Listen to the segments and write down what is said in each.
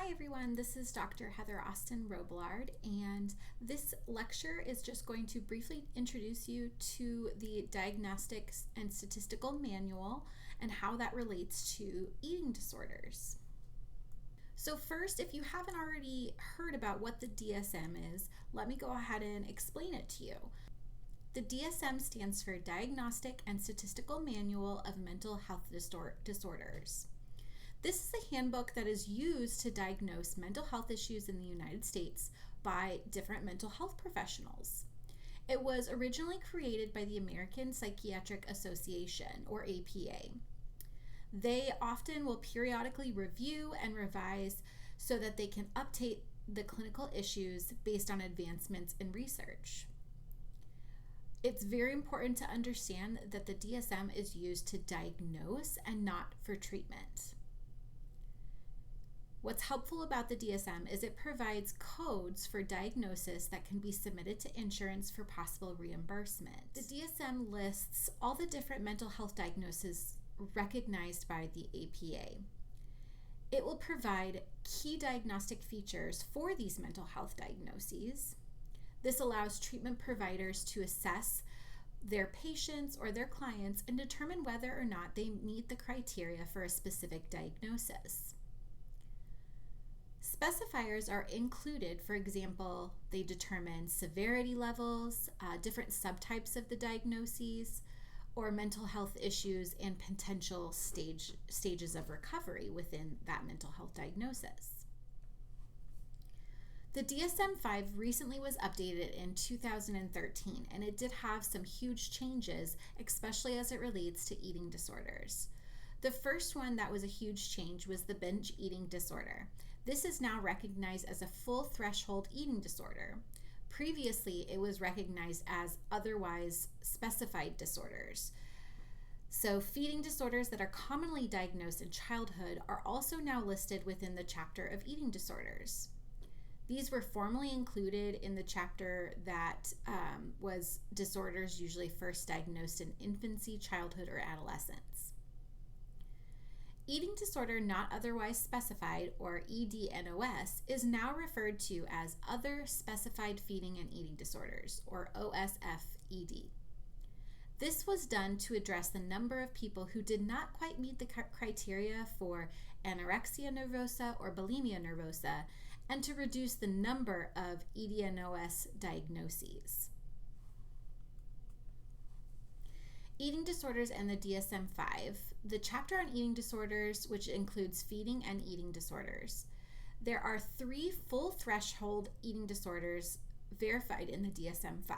Hi everyone, this is Dr. Heather Austin Robillard, and this lecture is just going to briefly introduce you to the Diagnostics and Statistical Manual and how that relates to eating disorders. So first, if you haven't already heard about what the DSM is, let me go ahead and explain it to you. The DSM stands for Diagnostic and Statistical Manual of Mental Health Disorders. This is a handbook that is used to diagnose mental health issues in the United States by different mental health professionals. It was originally created by the American Psychiatric Association, or APA. They often will periodically review and revise so that they can update the clinical issues based on advancements in research. It's very important to understand that the DSM is used to diagnose and not for treatment. What's helpful about the DSM is it provides codes for diagnosis that can be submitted to insurance for possible reimbursement. The DSM lists all the different mental health diagnoses recognized by the APA. It will provide key diagnostic features for these mental health diagnoses. This allows treatment providers to assess their patients or their clients and determine whether or not they meet the criteria for a specific diagnosis. Specifiers are included. For example, they determine severity levels, different subtypes of the diagnoses, or mental health issues and potential stages of recovery within that mental health diagnosis. The DSM-5 recently was updated in 2013, and it did have some huge changes, especially as it relates to eating disorders. The first one that was a huge change was the binge eating disorder. This is now recognized as a full threshold eating disorder. Previously, it was recognized as otherwise specified disorders. So feeding disorders that are commonly diagnosed in childhood are also now listed within the chapter of eating disorders. These were formerly included in the chapter that was disorders usually first diagnosed in infancy, childhood, or adolescence. Eating disorder not otherwise specified, or ADRS, is now referred to as Other Specified Feeding and Eating Disorders, or OSFED. This was done to address the number of people who did not quite meet the criteria for anorexia nervosa or bulimia nervosa, and to reduce the number of ADRS diagnoses. Eating disorders and the DSM-5, the chapter on eating disorders, which includes feeding and eating disorders. There are 3 full threshold eating disorders verified in the DSM-5.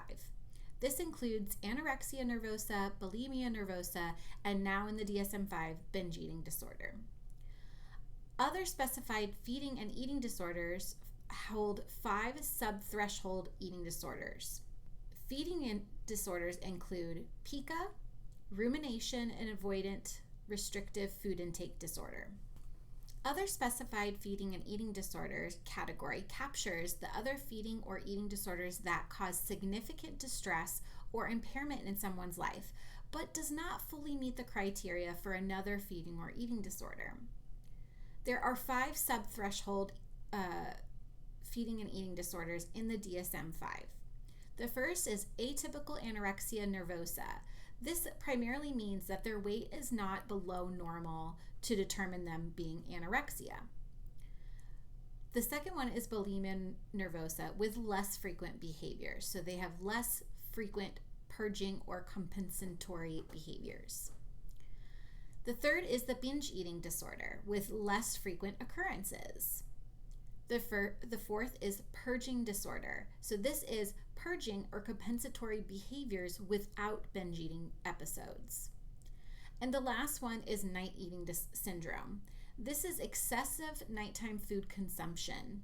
This includes anorexia nervosa, bulimia nervosa, and now in the DSM-5, binge eating disorder. Other specified feeding and eating disorders hold 5 sub-threshold eating disorders. Feeding disorders include pica, rumination and avoidant restrictive food intake disorder. Other specified feeding and eating disorders category captures the other feeding or eating disorders that cause significant distress or impairment in someone's life, but does not fully meet the criteria for another feeding or eating disorder. There are 5 sub-threshold feeding and eating disorders in the DSM-5. The first is atypical anorexia nervosa. This primarily means that their weight is not below normal to determine them being anorexia. The second one is bulimia nervosa with less frequent behaviors. So they have less frequent purging or compensatory behaviors. The third is the binge eating disorder with less frequent occurrences. The fourth is purging disorder. So this is purging or compensatory behaviors without binge eating episodes. And the last one is night eating syndrome. This is excessive nighttime food consumption,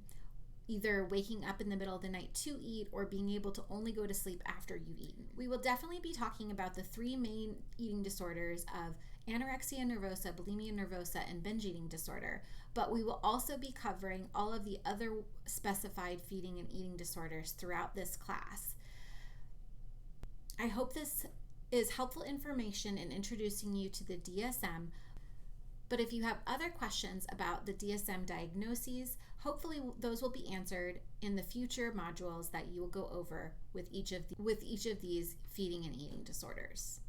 either waking up in the middle of the night to eat or being able to only go to sleep after you've eaten. We will definitely be talking about the 3 main eating disorders of anorexia nervosa, bulimia nervosa, and binge eating disorder, but we will also be covering all of the other specified feeding and eating disorders throughout this class. I hope this is helpful information in introducing you to the DSM, but if you have other questions about the DSM diagnoses, Hopefully those will be answered in the future modules that you will go over with each of these feeding and eating disorders.